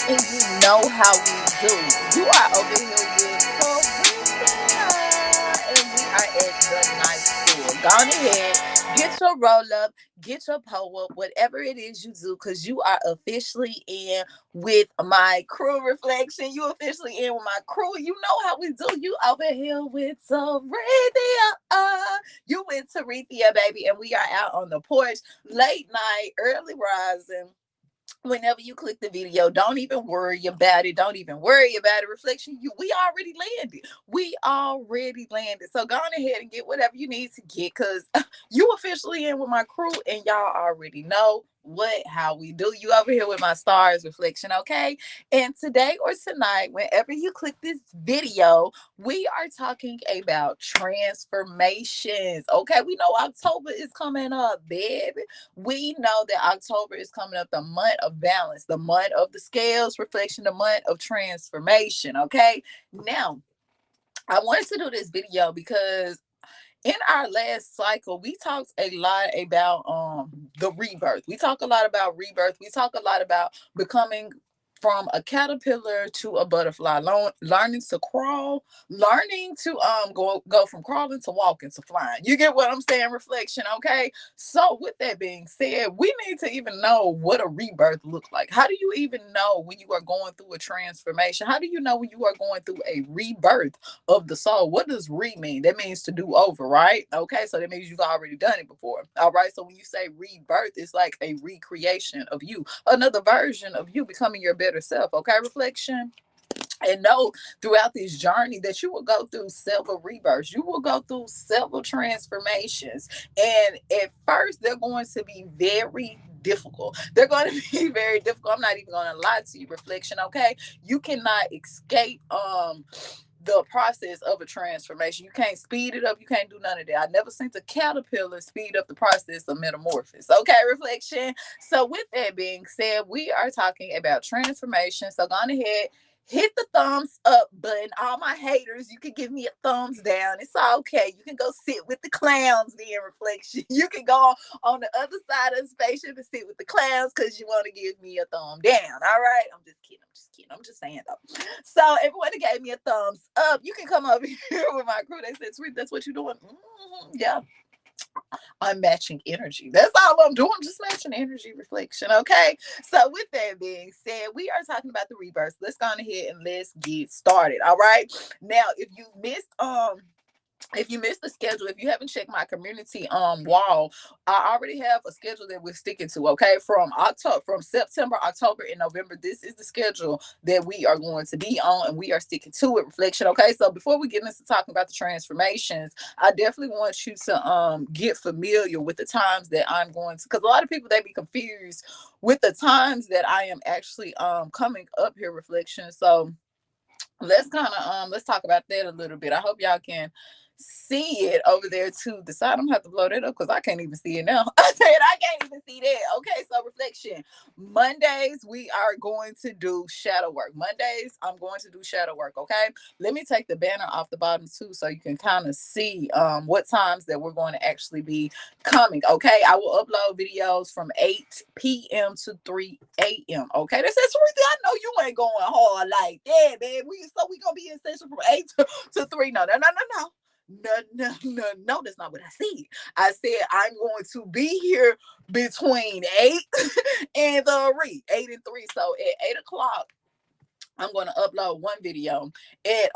and you know how we do. You are over here with Corinthia, and we are at the night school. Go on ahead, get your roll up, get your pull up, whatever it is you do, because you are officially in with my crew reflection. You officially in with my crew. You know how we do. You over here with Corinthia. You with Tarithia, baby, and we are out on the porch, late night, early rising. Whenever you click the video, don't even worry about it. Don't even worry about it. Reflection, we already landed. We already landed. So go on ahead and get whatever you need to get, because you officially in with my crew, and y'all already know how we do. You over here with my stars reflection, okay? And today or tonight, whenever you click this video, we are talking about transformations. Okay, we know October is coming up, baby. We know that October is coming up, the month of balance, the month of the scales reflection, the month of transformation. Okay, now I wanted to do this video because in our last cycle, we talked a lot about the rebirth. We talk a lot about rebirth. We talk a lot about becoming from a caterpillar to a butterfly, learning to crawl, learning to go from crawling to walking to flying. You get what I'm saying? Reflection, okay? So with that being said, we need to even know what a rebirth looks like. How do you even know when you are going through a transformation? How do you know when you are going through a rebirth of the soul? What does re mean? That means to do over, right? Okay, so that means you've already done it before. All right, so when you say rebirth, it's like a recreation of you, another version of you becoming your better self. Okay, reflection. And know throughout this journey that you will go through several rebirths, you will go through several transformations, and at first they're going to be very difficult. They're going to be very difficult. I'm not even going to lie to you, reflection. Okay, you cannot escape the process of a transformation. You can't speed it up. You can't do none of that. I never seen a caterpillar speed up the process of metamorphosis. Okay, reflection. So with that being said, we are talking about transformation. So go on ahead, hit the thumbs up button. All my haters, you can give me a thumbs down. It's okay. You can go sit with the clowns then, reflection. You can go on the other side of the spaceship and sit with the clowns because you want to give me a thumb down. All right. I'm just kidding. I'm just kidding. I'm just saying though. So everyone that gave me a thumbs up, you can come over here with my crew. They said, "Sweet, that's what you're doing." Yeah, I'm matching energy. That's all I'm doing. I'm just matching energy reflection. Okay. So with that being said, we are talking about the rebirth. Let's go on ahead and let's get started. All right. Now, if you missed the schedule, if you haven't checked my community wall, I already have a schedule that we're sticking to. Okay, from September, October, and November, this is the schedule that we are going to be on, and we are sticking to it. Reflection. Okay, so before we get into talking about the transformations, I definitely want you to get familiar with the times that I'm going to, because a lot of people, they be confused with the times that I am actually coming up here. Reflection. So let's talk about that a little bit. I hope y'all can see it over there to the side. I'm gonna have to blow that up because I can't even see it now. I said I can't even see that. Okay, so reflection. Mondays we are going to do shadow work. Mondays I'm going to do shadow work. Okay, let me take the banner off the bottom too so you can kind of see what times that we're going to actually be coming. Okay, I will upload videos from 8 p.m. to 3 a.m. Okay, that's Ruthie. I know you ain't going hard like that, man. We gonna be in session from 8 to 3. No, no, no, no, no. No, no, no, no, that's not what I said. I said I'm going to be here between 8 and 3. 8 and 3. So at 8 o'clock, I'm going to upload one video. At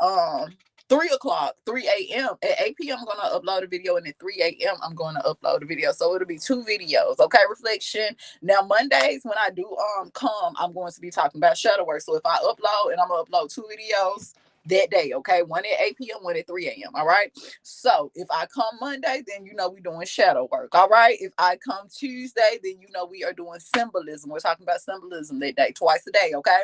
3 o'clock, 3 a.m. At 8 p.m. I'm going to upload a video, and at 3 a.m. I'm going to upload a video. So it'll be 2 videos. Okay, reflection. Now Mondays when I do come, I'm going to be talking about shadow work. So if I upload, and I'm gonna upload 2 videos that day, okay? One at 8 p.m., one at 3 a.m. All right. So if I come Monday, then you know we're doing shadow work. All right. If I come Tuesday, then you know we are doing symbolism. We're talking about symbolism that day, twice a day, okay?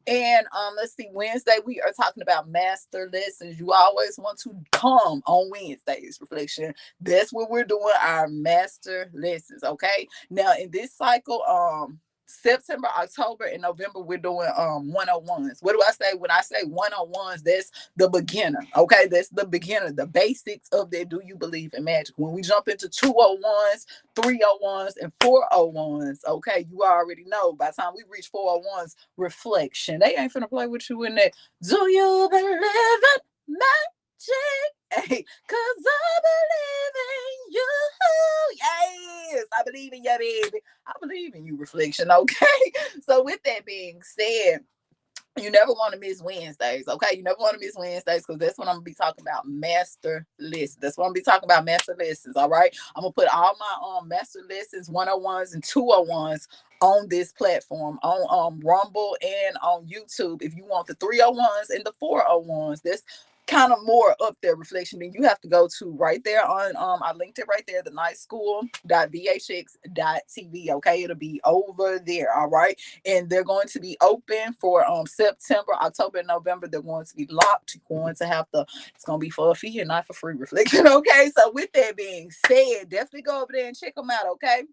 And let's see, Wednesday we are talking about master lessons. You always want to come on Wednesdays, reflection. That's what we're doing, our master lessons. Okay. Now in this cycle, September, October, and November, we're doing 101s. What do I say? When I say 101s, that's the beginner. Okay, that's the beginner, the basics of that. Do you believe in magic? When we jump into 201s, 301s, and 401s, okay, you already know by the time we reach 401s, reflection. They ain't finna play with you in that. Do you believe in magic? Hey, cause I believe in you. Yes, I believe in you, baby. I believe in you, reflection. Okay. So with that being said, you never want to miss Wednesdays, okay? You never want to miss Wednesdays because that's when I'm gonna be talking about master lessons. That's what I'm gonna be talking about, master lessons. All right. I'm gonna put all my master lessons, 101s and 201s on this platform on Rumble and on YouTube. If you want the 301s and the 401s, that's kind of more up there, reflection. Then you have to go to right there on I linked it right there, the nightschool.vhx.tv. Okay, it'll be over there. All right, and they're going to be open for September, October, and November. They're going to be locked. You're going to have to, it's going to be for a fee and not for free, reflection. Okay, so with that being said, definitely go over there and check them out. Okay,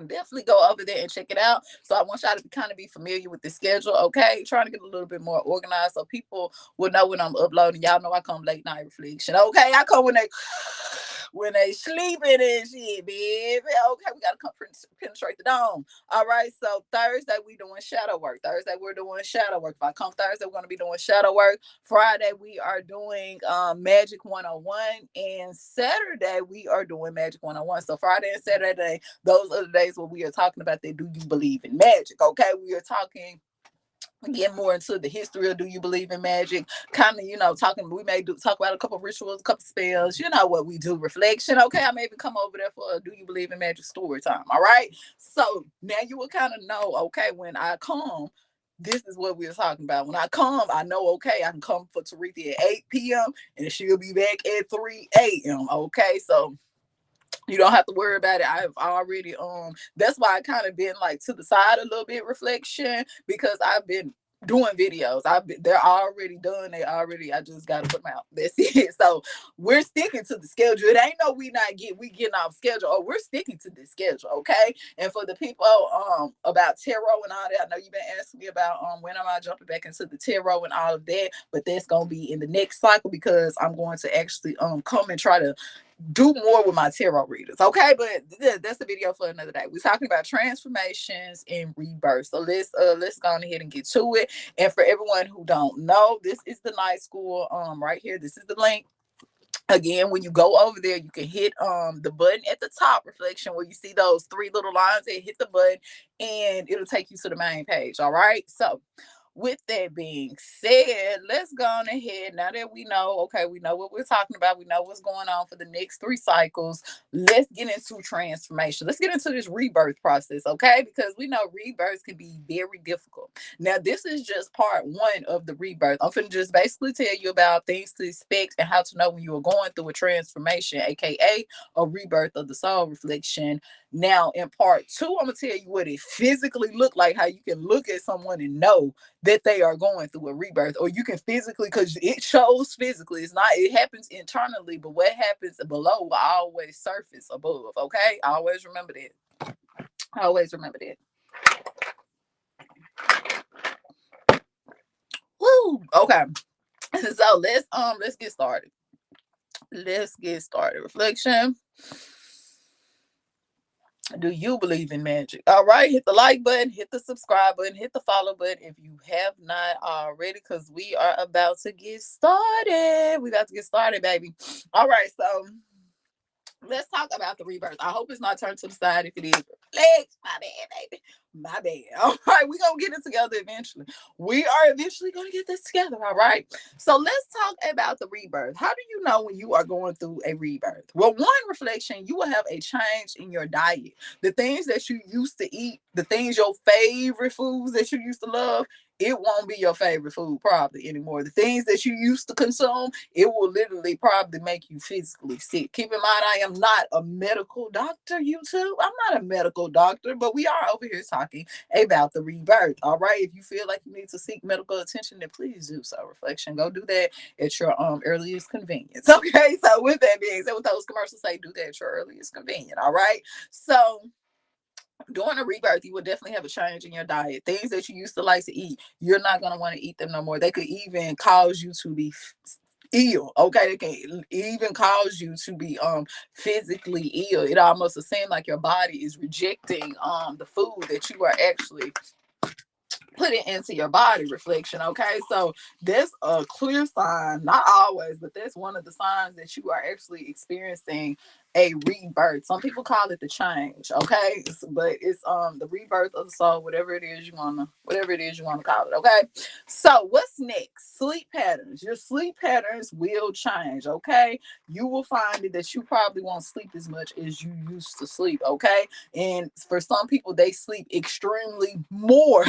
definitely go over there and check it out. So I want y'all to kind of be familiar with the schedule, okay? Trying to get a little bit more organized so people will know when I'm uploading. Y'all know I come late night reflection, okay? I come when they sleeping and shit, baby. Okay, we gotta come penetrate the dome. All right. So Thursday we doing shadow work. Thursday we're doing shadow work. If I come Thursday, we're gonna be doing shadow work. Friday we are doing Magic 101, and Saturday we are doing Magic 101. So Friday and Saturday, those are the days where we are talking about that. Do you believe in magic? Okay, we are talking, get more into the history of do you believe in magic, kind of, talking, we may talk about a couple of rituals, a couple of spells, you know what we do, reflection. Okay, I may even come over there for a do you believe in magic story time. All right, so now you will kind of know, okay, when I come, this is what we were talking about. When I come, I know, okay, I can come for Taretha at 8 p.m. and she'll be back at 3 a.m. Okay, so you don't have to worry about it. I've already that's why I kind of been like to the side a little bit, reflection, because I've been doing videos. They're already done. I just gotta put them out. That's it. So we're sticking to the schedule. It ain't no we getting off schedule. Oh, we're sticking to this schedule, okay? And for the people about tarot and all that, I know you've been asking me about when am I jumping back into the tarot and all of that, but that's gonna be in the next cycle because I'm going to actually come and try to do more with my tarot readers, okay? But that's the video for another day. We're talking about transformations and rebirth. So let's go on ahead and get to it. And for everyone who don't know, this is the night school right here. This is the link. Again, when you go over there, you can hit the button at the top, reflection, where you see those three little lines there. Hit the button and it'll take you to the main page. All right, so with that being said, let's go on ahead. Now that we know, okay, we know what we're talking about, we know what's going on for the next 3 cycles. Let's get into transformation. Let's get into this rebirth process, okay? Because we know rebirths can be very difficult. Now, this is just part 1 of the rebirth. I'm finna just basically tell you about things to expect and how to know when you are going through a transformation, aka a rebirth of the soul, reflection. Now, in part 2, I'm gonna tell you what it physically look like, how you can look at someone and know that they are going through a rebirth, or you can physically, because it shows physically, it happens internally, but what happens below will always surface above. Okay, always remember that. Always remember that. Woo. Okay, so let's get started. Let's get started. Reflection. Do you believe in magic? All right, hit the like button, hit the subscribe button, hit the follow button if you have not already, because we are about to get started. We about to get started, baby. All right, so let's talk about the rebirth. I hope it's not turned to the side. If it is, legs, my bad, baby. My bad. All right, we're going to get it together eventually. We are eventually going to get this together. All right. So let's talk about the rebirth. How do you know when you are going through a rebirth? Well, one, reflection, you will have a change in your diet. The things that you used to eat, the things, your favorite foods that you used to love, it won't be your favorite food probably anymore. The things that you used to consume, it will literally probably make you physically sick. Keep in mind, I am not a medical doctor, YouTube. I'm not a medical doctor, but we are over here talking about the rebirth. All right. If you feel like you need to seek medical attention, then please do so. Reflection. Go do that at your earliest convenience. Okay. So with that being said, with those commercials say do that at your earliest convenience. All right. So During a rebirth, you will definitely have a change in your diet. Things that you used to like to eat, you're not going to want to eat them no more. They could even cause you to be ill. Okay, they can even cause you to be physically ill. It almost seems like your body is rejecting the food that you are actually put it into your body. Reflection. Okay, so that's a clear sign, not always, but that's one of the signs that you are actually experiencing a rebirth. Some people call it the change. Okay, but it's the rebirth of the soul, whatever it is you wanna call it. Okay, so what's next? Sleep patterns. Your sleep patterns will change. Okay, you will find that you probably won't sleep as much as you used to sleep. Okay, and for some people they sleep extremely more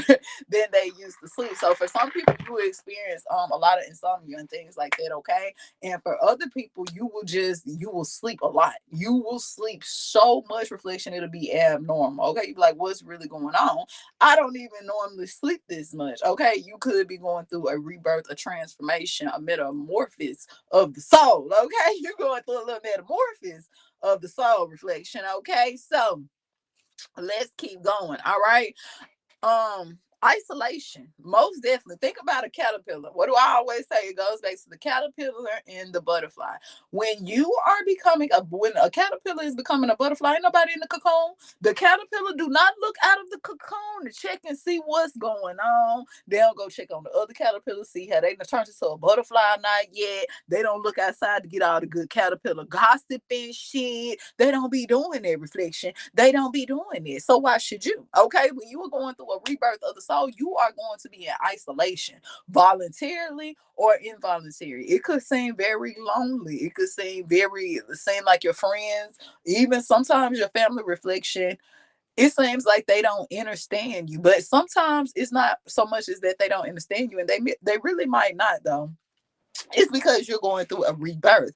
than they used to sleep. So for some people, you will experience a lot of insomnia and things like that. Okay, and for other people, you will sleep a lot. You will sleep so much. Reflection, it'll be abnormal. Okay, you be like, what's really going on? I don't even normally sleep this much. Okay, you could be going through a rebirth, a transformation, a metamorphosis of the soul. Okay, you're going through a little metamorphosis of the soul. Reflection. Okay, so let's keep going. All right, isolation, most definitely. Think about a caterpillar. What do I always say? It goes back to the caterpillar and the butterfly. When a caterpillar is becoming a butterfly, ain't nobody in the cocoon. The caterpillar do not look out of the cocoon to check and see what's going on. They don't go check on the other caterpillar, see how they turned into a butterfly or not yet. They don't look outside to get all the good caterpillar gossip and shit. They don't be doing that. Reflection, they don't be doing it. So why should you? Okay, when you are going through a rebirth of the soul, you are going to be in isolation, voluntarily or involuntary. It could seem very lonely. It could seem like your friends, even sometimes your family. Reflection, it seems like they don't understand you, but sometimes it's not so much as that they don't understand you, and they really might not though. It's because you're going through a rebirth.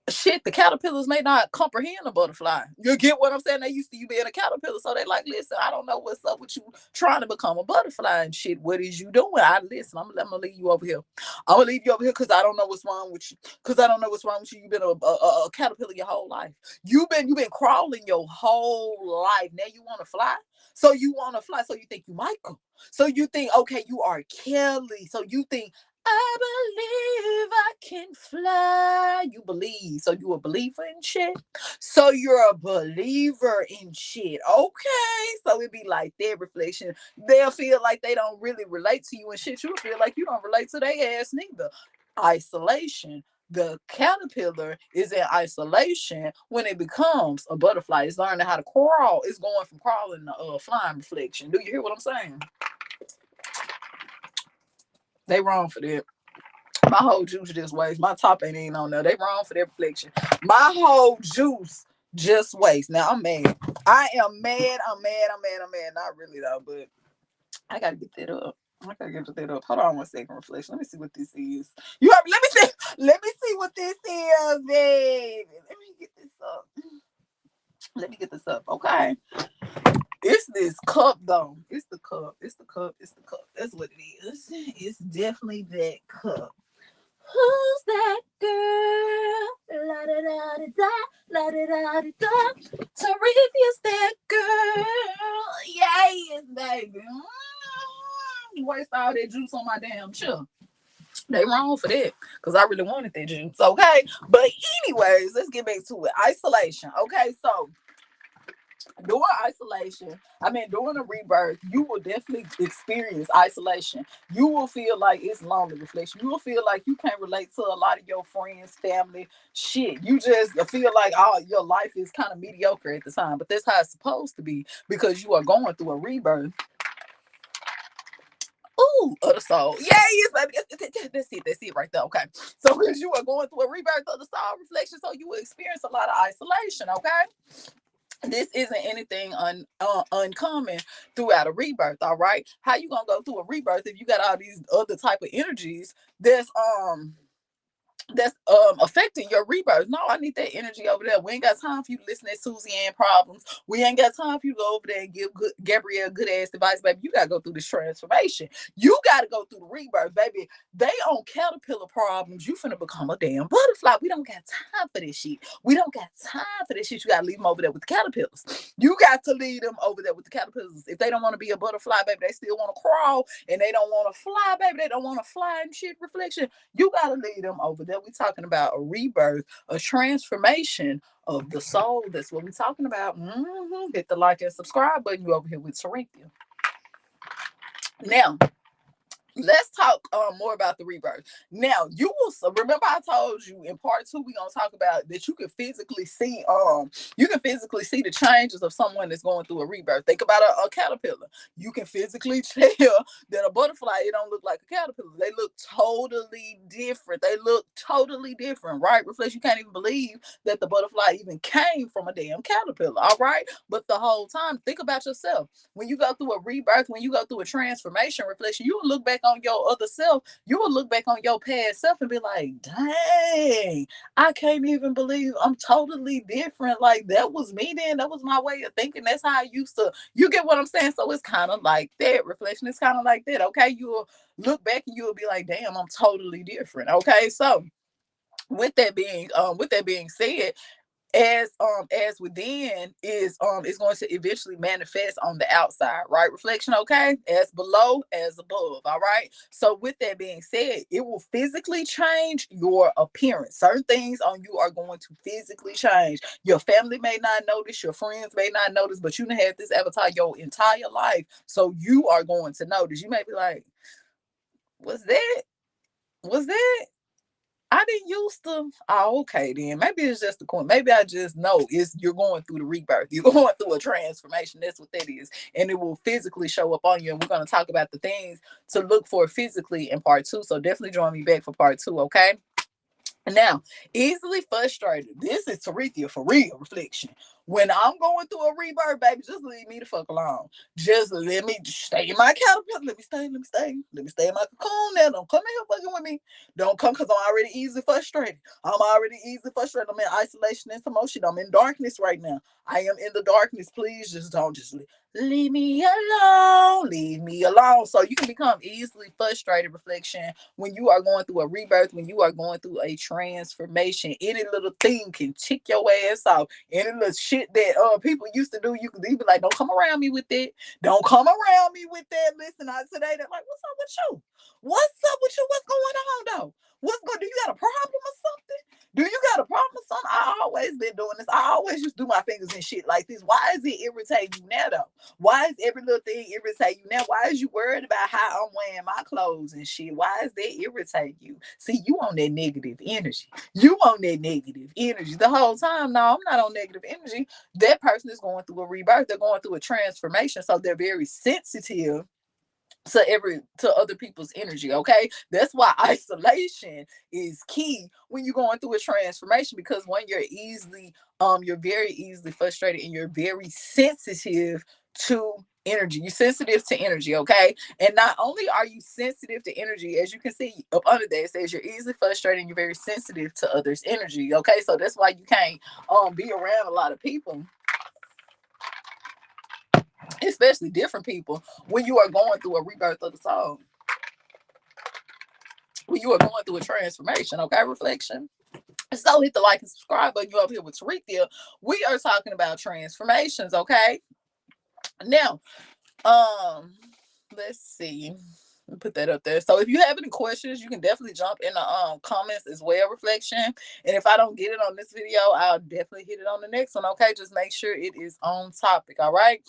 Shit, the caterpillars may not comprehend a butterfly. You get what I'm saying? They used to you being a caterpillar, so they like, listen, I don't know what's up with you trying to become a butterfly and shit. What is you doing? I listen. I'm gonna leave you over here. I'm gonna leave you over here because I don't know what's wrong with you. Because I don't know what's wrong with you. You've been a caterpillar your whole life. You've been crawling your whole life. Now you want to fly. So you want to fly. So you think you Michael. So you think, okay, you are Kelly. So you think, I believe I can fly. You believe. So you a believer in shit. So you're a believer in shit. Okay. So it be like their reflection. They'll feel like they don't really relate to you and shit. You feel like you don't relate to their ass neither. Isolation. The caterpillar is in isolation when it becomes a butterfly. It's learning how to crawl. It's going from crawling to flying. Reflection. Do you hear what I'm saying? They wrong for that. My whole juice just waste. My top ain't even on there. They wrong for their reflection. My whole juice just waste. Now I'm mad. I am mad. I'm mad. I'm mad. I'm mad. Not really though, but I gotta get that up. I gotta get that up. Hold on 1 second. Reflection. Let me see what this is. You heard me? Let me see. Let me see what this is, baby. Let me get this up. Let me get this up. Okay. It's this cup though. It's the cup. It's the cup. It's the cup. That's what it is. It's definitely that cup. Who's that girl? La da da da da, la da da da da. Teresa's that girl. Yes, baby. Waste all that juice on my damn chill. They wrong for that because I really wanted that juice. Okay, but anyways, let's get back to it. Isolation. Okay, so during isolation, during a rebirth, you will definitely experience isolation. You will feel like it's lonely. Reflection. You will feel like you can't relate to a lot of your friends, family, shit. You just feel like your life is kind of mediocre at the time, but that's how it's supposed to be because you are going through a rebirth. Ooh, of the soul. Yes, baby. That's it right there. Okay. So because you are going through a rebirth of the soul. Reflection, so you will experience a lot of isolation. Okay, this isn't anything uncommon throughout a rebirth. All right, how you gonna go through a rebirth if you got all these other type of energies that's that's affecting your rebirth. No, I need that energy over there. We ain't got time for you to listen to Susie Ann problems. We ain't got time for you to go over there and give Gabrielle good ass advice, baby. You gotta go through this transformation. You gotta go through the rebirth, baby. They on caterpillar problems. You finna become a damn butterfly. We don't got time for this shit. We don't got time for this shit. You gotta leave them over there with the caterpillars. You got to leave them over there with the caterpillars. If they don't want to be a butterfly, baby, they still want to crawl and they don't want to fly, baby. They don't want to fly and shit. Reflection. You gotta leave them over there. We talking about a rebirth, a transformation of the soul. That's what we talking about. Hit the like and subscribe button. You over here with Sarinthia. Now, let's talk more about the rebirth. Now, you will remember I told you in part two we're gonna talk about that you can physically see the changes of someone that's going through a rebirth. Think about a caterpillar. You can physically tell that a butterfly, it don't look like a caterpillar. They look totally different. Right? Reflex, you can't even believe that the butterfly even came from a damn caterpillar. All right, but the whole time, think about yourself. When you go through a rebirth, when you go through a transformation, reflection, you will look back on your other self. You will look back on your past self and be like, dang, I can't even believe I'm totally different. Like, that was me then. That was my way of thinking. That's how I used to. You get what I'm saying? So it's kind of like that. Reflection is kind of like that. Okay. You'll look back and you'll be like, damn, I'm totally different. Okay. So with that being said, as within is going to eventually manifest on the outside, right? Reflection, okay? As below, as above, all right? So with that being said, it will physically change your appearance. Certain things on you are going to physically change. Your family may not notice, your friends may not notice, but you have this avatar your entire life, so you are going to notice. You may be like, what's that? What's that? I didn't used to. Oh, okay, then maybe it's just the coin. Maybe I just know it's you're going through the rebirth. You're going through a transformation. That's what that is, and it will physically show up on you. And we're going to talk about the things to look for physically in part two. So definitely join me back for part two. Okay. Now, easily frustrated. This is Tarithia for real reflection. When I'm going through a rebirth, baby, just leave me the fuck alone. Just let me stay in my caterpillar. Let me stay in my cocoon now. Don't come in here fucking with me. Don't come because I'm already easily frustrated. I'm in isolation and some more shit. I'm in darkness right now. I am in the darkness. Please just don't just leave me alone. Leave me alone. So you can become easily frustrated, reflection, when you are going through a rebirth, when you are going through a transformation. Any little thing can tick your ass off. Any little shit that people used to do, you can be like, don't come around me with that. Don't come around me with that. Listen, I today they're like, what's up with you? What's up with you? What's going on though? What's going? Do you got a problem or something? Do you got a problem or something? I always been doing this. I always just do my fingers and shit like this. Why is it irritating you now though? Why is every little thing irritate you now? Why is you worried about how I'm wearing my clothes and shit? Why is that irritate you? See, you on that negative energy. You on that negative energy the whole time. No, I'm not on negative energy. That person is going through a rebirth. They're going through a transformation. So they're very sensitive to other people's energy. Okay, that's why isolation is key when you're going through a transformation, because when you're very easily frustrated and you're very sensitive to energy. You're sensitive to energy. Okay, and not only are you sensitive to energy, as you can see up under there, it says you're easily frustrated and you're very sensitive to others energy. Okay, so that's why you can't be around a lot of people, especially different people, when you are going through a rebirth of the soul, when you are going through a transformation. Okay, reflection. So hit the like and subscribe button. You up here with Tarithia. We are talking about transformations. Okay. Now, let's see. Put that up there. So if you have any questions, you can definitely jump in the comments as well, reflection. And if I don't get it on this video, I'll definitely hit it on the next one. Okay, just make sure it is on topic. All right.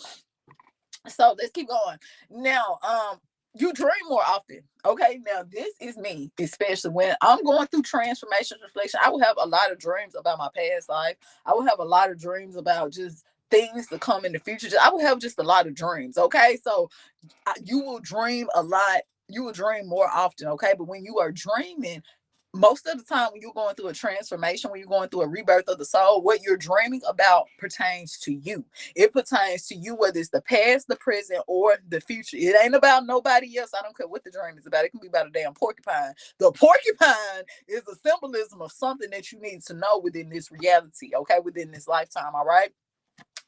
So let's keep going. Now, you dream more often. Okay, now this is me, especially when I'm going through transformation reflection. I will have a lot of dreams about my past life. I will have a lot of dreams about just things to come in the future. I will have just a lot of dreams. Okay, so you will dream a lot. You will dream more often. Okay, but when you are dreaming, most of the time when you're going through a transformation, when you're going through a rebirth of the soul, what you're dreaming about pertains to you. It pertains to you, whether it's the past, the present, or the future. It ain't about nobody else. I don't care what the dream is about. It can be about a damn porcupine. The porcupine is a symbolism of something that you need to know within this reality, okay, within this lifetime, all right?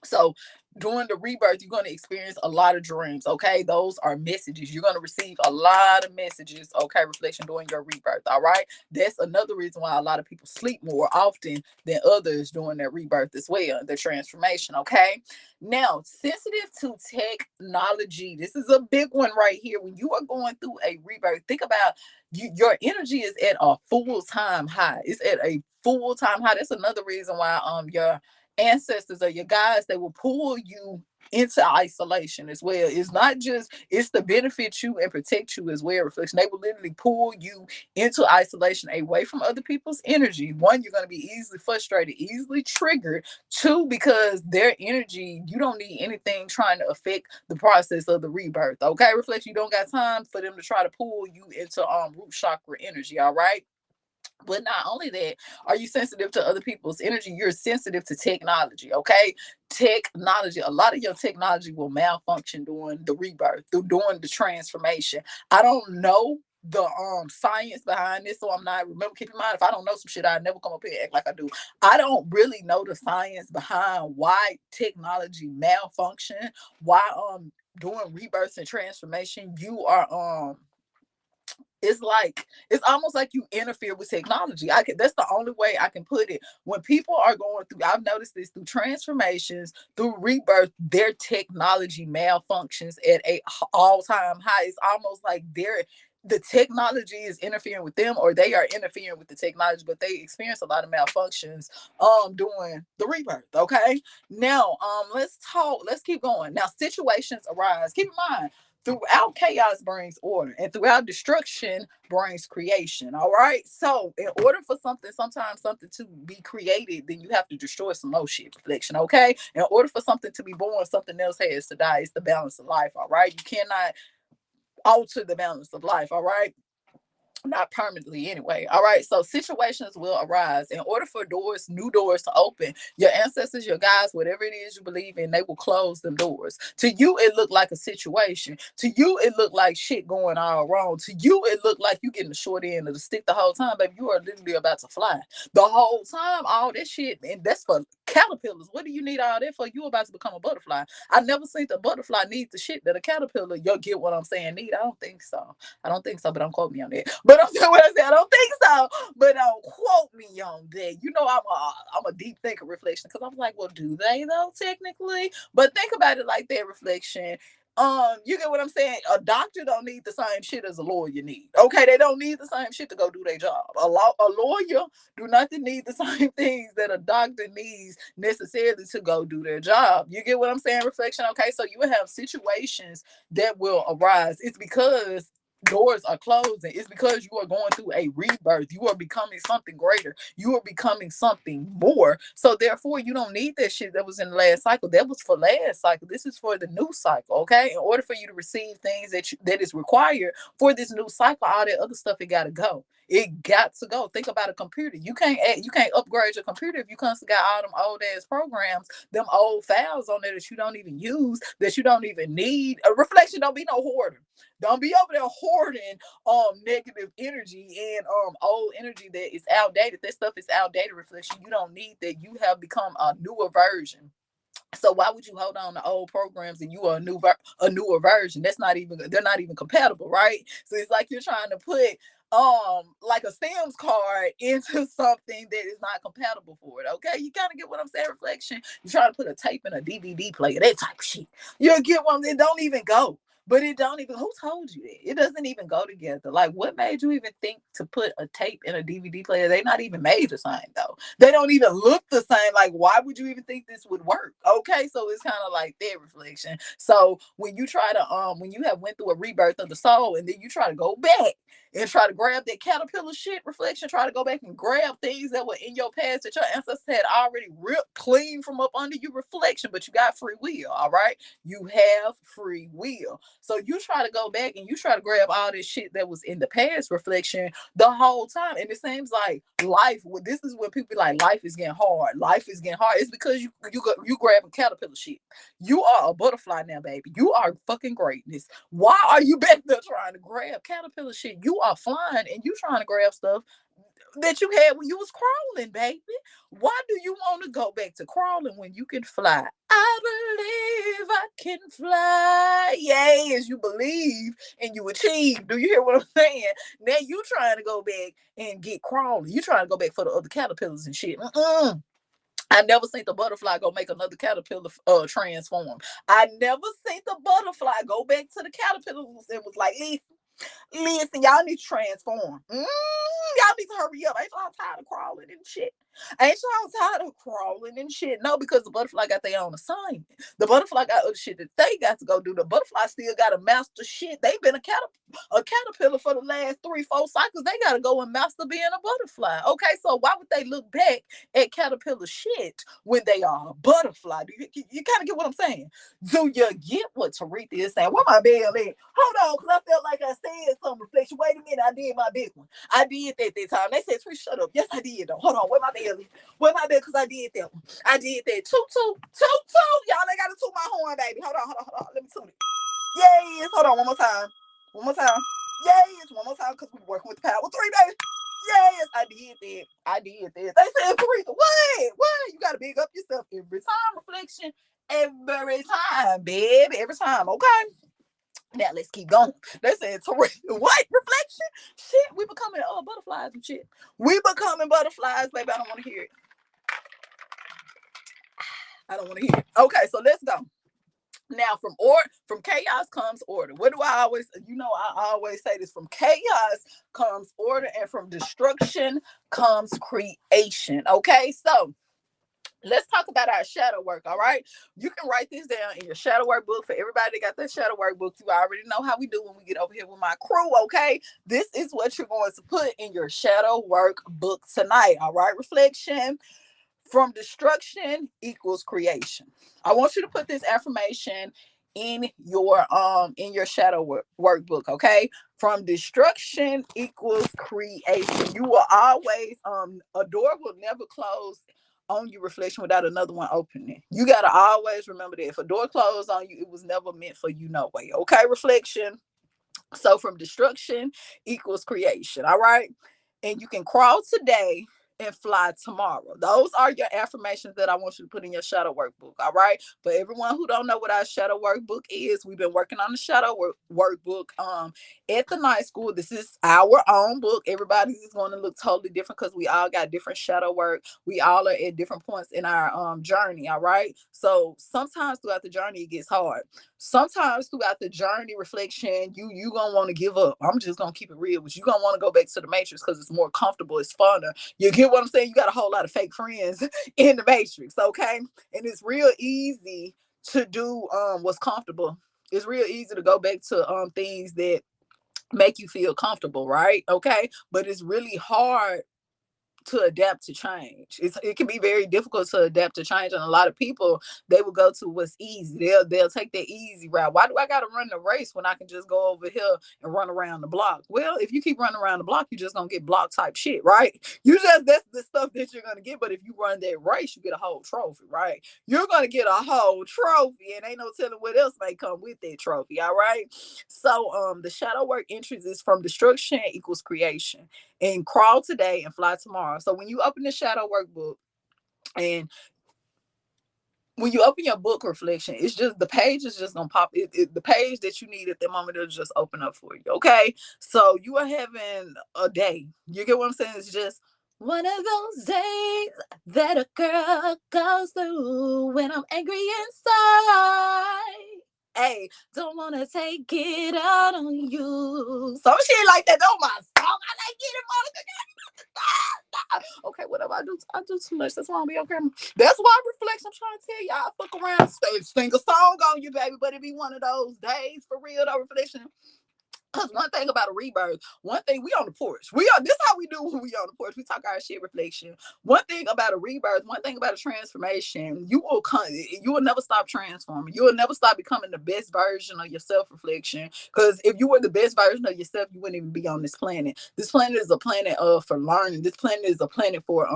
So during the rebirth, you're going to experience a lot of dreams. Okay. Those are messages. You're going to receive a lot of messages. Okay. Reflection during your rebirth. All right. That's another reason why a lot of people sleep more often than others during their rebirth as well, the transformation. Okay. Now, sensitive to technology. This is a big one right here. When you are going through a rebirth, think about you, your energy is at a full-time high. It's at a full-time high. That's another reason why your ancestors or your guides, they will pull you into isolation as well. It's not just, it's to benefit you and protect you as well. Reflection, they will literally pull you into isolation, away from other people's energy. One, you're going to be easily frustrated, easily triggered. Two, because their energy, you don't need anything trying to affect the process of the rebirth. Okay, Reflection, you don't got time for them to try to pull you into root chakra energy. All right. But not only that, are you sensitive to other people's energy? You're sensitive to technology, okay? Technology, a lot of your technology will malfunction during the rebirth, during the transformation. I don't know the science behind this, so I'm not, remember, keep in mind, if I don't know some shit, I never come up here and act like I do. I don't really know the science behind why technology malfunction, why during rebirths and transformation you are it's like, it's almost like you interfere with technology. That's the only way I can put it. When people are going through, I've noticed this through transformations, through rebirth, their technology malfunctions at a all-time high. It's almost like the technology is interfering with them, or they are interfering with the technology, but they experience a lot of malfunctions during the rebirth. Okay. Now let's keep going. Now situations arise. Keep in mind, throughout chaos brings order, and throughout destruction brings creation. All right. So in order for something, sometimes something to be created, then you have to destroy some more shit. Reflection. Okay. In order for something to be born, something else has to die. It's the balance of life. All right. You cannot alter the balance of life. All right. Not permanently anyway. All right. So situations will arise. In order for new doors to open, your ancestors, your guides, whatever it is you believe in, they will close them doors. To you, it looked like a situation. To you, it looked like shit going all wrong. To you, it looked like you getting the short end of the stick the whole time, baby. You are literally about to fly. The whole time, all this shit, and that's for caterpillars. What do you need all that for? You about to become a butterfly. I never seen the butterfly need the shit that a caterpillar, you'll get what I'm saying, need. I don't think so. I don't think so, but don't quote me on that. But I'm saying what I said. I don't think so, but don't quote me on that. You know, I'm a deep thinker, Reflection, because I'm like, well, do they though technically? But think about it like that, Reflection. You get what I'm saying? A doctor don't need the same shit as a lawyer need. Okay, they don't need the same shit to go do their job. A lawyer do nothing need the same things that a doctor needs necessarily to go do their job. You get what I'm saying, Reflection? Okay, so you will have situations that will arise. It's because doors are closing. It's because you are going through a rebirth. You are becoming something greater. You are becoming something more. So therefore, you don't need that shit that was in the last cycle. That was for last cycle. This is for the new cycle. Okay. In order for you to receive things that is required for this new cycle, all that other stuff, it gotta go. It got to go. Think about a computer. You can't upgrade your computer if you constantly got all them old ass programs, them old files on there that you don't even use, that you don't even need. A reflection, don't be no hoarder. Don't be over there hoarding negative energy and old energy that is outdated. That stuff is outdated, Reflection. You don't need that. You have become a newer version. So why would you hold on to old programs and you are a newer version? They're not even compatible, right? So it's like you're trying to put like a Stems card into something that is not compatible for it. Okay, you kind of get what I'm saying, Reflection. You try to put a tape in a DVD player, that type of shit. You'll get one that don't even go. But it don't even, who told you that? It doesn't even go together. Like, what made you even think to put a tape in a DVD player? They're not even made the same, though. They don't even look the same. Like, why would you even think this would work? Okay, so it's kind of like that, Reflection. So when you try to when you have went through a rebirth of the soul and then you try to go back and try to grab that caterpillar shit. Reflection, try to go back and grab things that were in your past that your ancestors had already ripped clean from up under you. Reflection, but you got free will. All right, you have free will. So you try to go back and you try to grab all this shit that was in the past. Reflection, the whole time. And it seems like life, well, this is when people be like, life is getting hard. Life is getting hard. It's because you grabbing caterpillar shit. You are a butterfly now, baby. You are fucking greatness. Why are you back there trying to grab caterpillar shit? You are flying and you trying to grab stuff that you had when you was crawling, baby. Why do you want to go back to crawling when you can fly? I believe I can fly. Yay, as you believe and you achieve. Do you hear what I'm saying? Now you trying to go back and get crawling. You trying to go back for the other caterpillars and shit. I never seen the butterfly go make another caterpillar transform. I never seen the butterfly go back to the caterpillars and was like, listen, y'all need to transform. Y'all need to hurry up. Ain't y'all tired of crawling and shit? Ain't y'all tired of crawling and shit? No, because the butterfly got their own assignment. The butterfly got other shit that they got to go do. The butterfly still got to master shit. They've been a caterpillar for the last 3-4 cycles. They got to go and master being a butterfly. Okay, so why would they look back at caterpillar shit when they are a butterfly? Do you kind of get what I'm saying? Do you get what Taretha is saying? Where my bell at? Hold on, because I felt like I said some reflection. Wait a minute, I did my big one. I did that time. They said, Trish, shut up. Yes, I did though. Hold on, where my bell at? Where my bell? Because I did that one. I did that. Toot, toot, toot, toot. Y'all ain't got to toot my horn, baby. Hold on. Let me toot it. Yes. Hold on, one more time. One more time. Yes. One more time, because we're working with the power 3, baby. Yes, I did that. I did that. They said, Taretha, what? You got to big up yourself every time. Reflection, every time, baby. Every time, okay? Now let's keep going. They said, Taretha, what? Reflection? Shit, we becoming butterflies and shit. We becoming butterflies, baby. I don't want to hear it. I don't want to hear it. Okay, so let's go. Now from chaos comes order. What do I always, I always say this: from chaos comes order, and from destruction comes creation. Okay, so let's talk about our shadow work. All right, you can write this down in your shadow work book. For everybody that got that shadow work book, you already know how we do when we get over here with my crew. Okay, this is what you're going to put in your shadow work book tonight. All right, reflection: from destruction equals creation. I want you to put this affirmation in your shadow workbook. Okay, from destruction equals creation. You will always a door will never close on you, reflection, without another one opening. You got to always remember that if a door closed on you, it was never meant for you, no way. Okay, reflection. So from destruction equals creation. All right. And you can crawl today and fly tomorrow. Those are your affirmations that I want you to put in your shadow workbook. All right. For everyone who don't know what our shadow workbook is, we've been working on the shadow workbook at the night school. This is our own book. Everybody's is going to look totally different because we all got different shadow work. We all are at different points in our journey. All right. So sometimes throughout the journey it gets hard. Sometimes throughout the journey, reflection, you gonna want to give up. I'm just gonna keep it real, but you gonna want to go back to the matrix because it's more comfortable, it's funner. You get what I'm saying? You got a whole lot of fake friends in the matrix, okay? And it's real easy to do what's comfortable. It's real easy to go back to things that make you feel comfortable, right? Okay, but it's really hard to adapt to change. It can be very difficult to adapt to change, and a lot of people, they will go to what's easy. They'll take the easy route. Why do I got to run the race when I can just go over here and run around the block? Well, if you keep running around the block, you're just gonna get block type shit, right? That's the stuff that you're gonna get. But if you run that race, you get a whole trophy, right? You're gonna get a whole trophy, and ain't no telling what else may come with that trophy. All right. So the shadow work entries is from destruction equals creation, and crawl today and fly tomorrow. So when you open the shadow workbook, and when you open your book, reflection, it's just the page is just gonna pop. The page that you need at the moment will just open up for you. Okay, so you are having a day. You get what I'm saying? It's just one of those days that a girl goes through when I'm angry inside. Hey, don't wanna take it out on you. Some shit like that. Oh my song. I like getting Monica. Okay, whatever I do too much. That's why I'll be okay. That's why I reflect. I'm trying to tell y'all, I fuck around, sing a song on you, baby. But it be one of those days for real, though. Reflection. Cause one thing about a rebirth, one thing we on the porch. We are this how we do when we on the porch. We talk our shit reflection. One thing about a rebirth, one thing about a transformation, you will come, you will never stop transforming. You will never stop becoming the best version of yourself reflection. Because if you were the best version of yourself, you wouldn't even be on this planet. This planet is a planet for learning. This planet is a planet for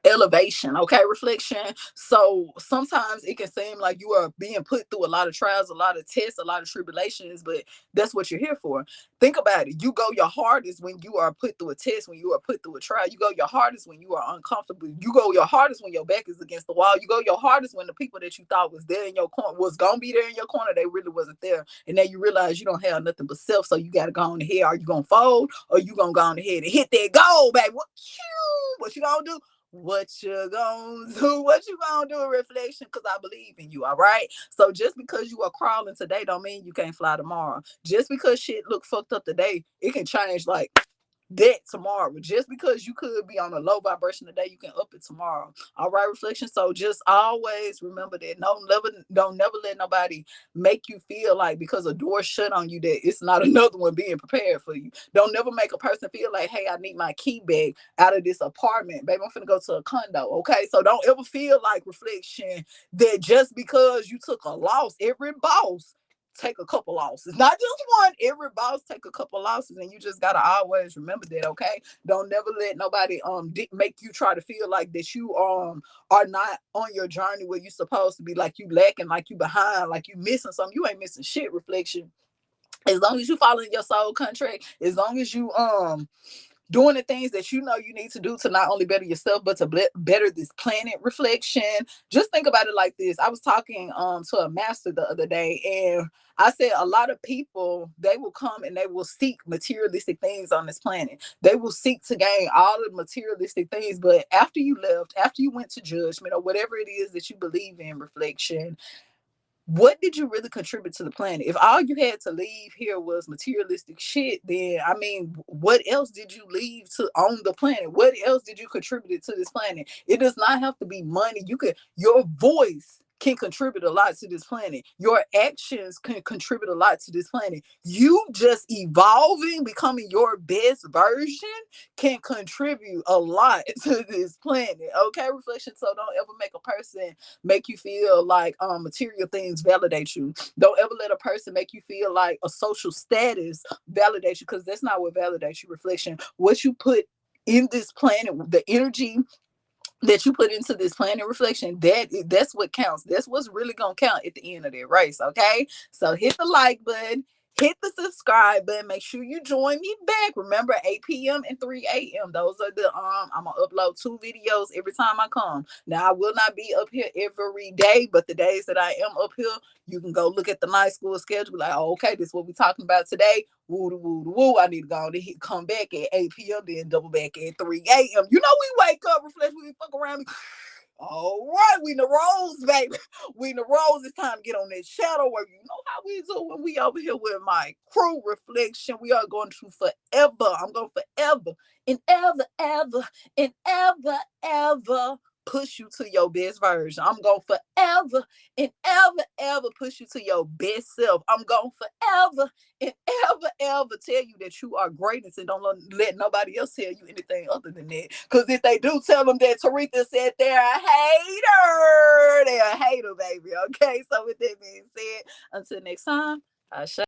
elevation, okay, reflection. So sometimes it can seem like you are being put through a lot of trials, a lot of tests, a lot of tribulations, but that's what you're here for. Think about it. You go your hardest when you are put through a test, when you are put through a trial. You go your hardest when you are uncomfortable. You go your hardest when your back is against the wall. You go your hardest when the people that you thought was there in your corner, was gonna be there in your corner, they really wasn't there. And then you realize you don't have nothing but self, so you gotta go on ahead. Are you gonna fold, or you gonna go on ahead and hit that goal, baby? What you gonna do? What you gonna do? What you gonna do? Reflection, because I believe in you. All right. So just because you are crawling today don't mean you can't fly tomorrow. Just because shit look fucked up today, it can change like that tomorrow. Just because you could be on a low vibration today, you can up it tomorrow. All right, reflection. So just always remember that don't never let nobody make you feel like because a door shut on you that it's not another one being prepared for you. Don't never make a person feel like, hey, I need my key back out of this apartment. Baby, I'm finna go to a condo. Okay. So don't ever feel like reflection that just because you took a loss, every boss take a couple losses, not just one. Every boss take a couple losses, and you just gotta always remember that. Okay, don't never let nobody make you try to feel like that you are not on your journey where you supposed to be, like you lacking, like you behind, like you missing something. You ain't missing shit. Reflection. As long as you following your soul contract, as long as you doing the things that you know you need to do to not only better yourself but to better this planet. Reflection, just think about it like this. I was talking to a master the other day, and I said a lot of people, they will come and they will seek materialistic things on this planet. They will seek to gain all the materialistic things, but after you left, after you went to judgment or whatever it is that you believe in, reflection, what did you really contribute to the planet? If all you had to leave here was materialistic shit, then I mean, what else did you leave to on the planet? What else did you contribute to this planet? It does not have to be money. You could, your voice can contribute a lot to this planet. Your actions can contribute a lot to this planet. You just evolving, becoming your best version can contribute a lot to this planet. Okay, reflection. So don't ever make a person make you feel like material things validate you. Don't ever let a person make you feel like a social status validate you, because that's not what validates you. Reflection, what you put in this planet, the energy that you put into this planet, reflection, that's what counts. That's what's really gonna count at the end of that race. Okay, so hit the like button, hit the subscribe button, make sure you join me back. Remember, 8 p.m and 3 a.m, those are the I'm gonna upload 2 videos every time I come. Now I will not be up here every day, but the days that I am up here, you can go look at the night school schedule, like, oh, okay, this is what we're talking about today. Woo, woo, woo. I need to go on and come back at 8 p.m, then double back at 3 a.m. You know, we wake up, reflect, we fuck around. All right, we in the rolls, baby. We in the rolls. It's time to get on that shadow work. You know how we do when we over here with my crew. Reflection. We are going to forever. I'm going forever and ever, ever, and ever push you to your best version. I'm going forever and ever push you to your best self. I'm going forever and ever tell you that you are greatness, and don't let nobody else tell you anything other than that. Because if they do, tell them that Taretha said they're a hater. They're a hater, baby. Okay, so with that being said, until next time, I shall.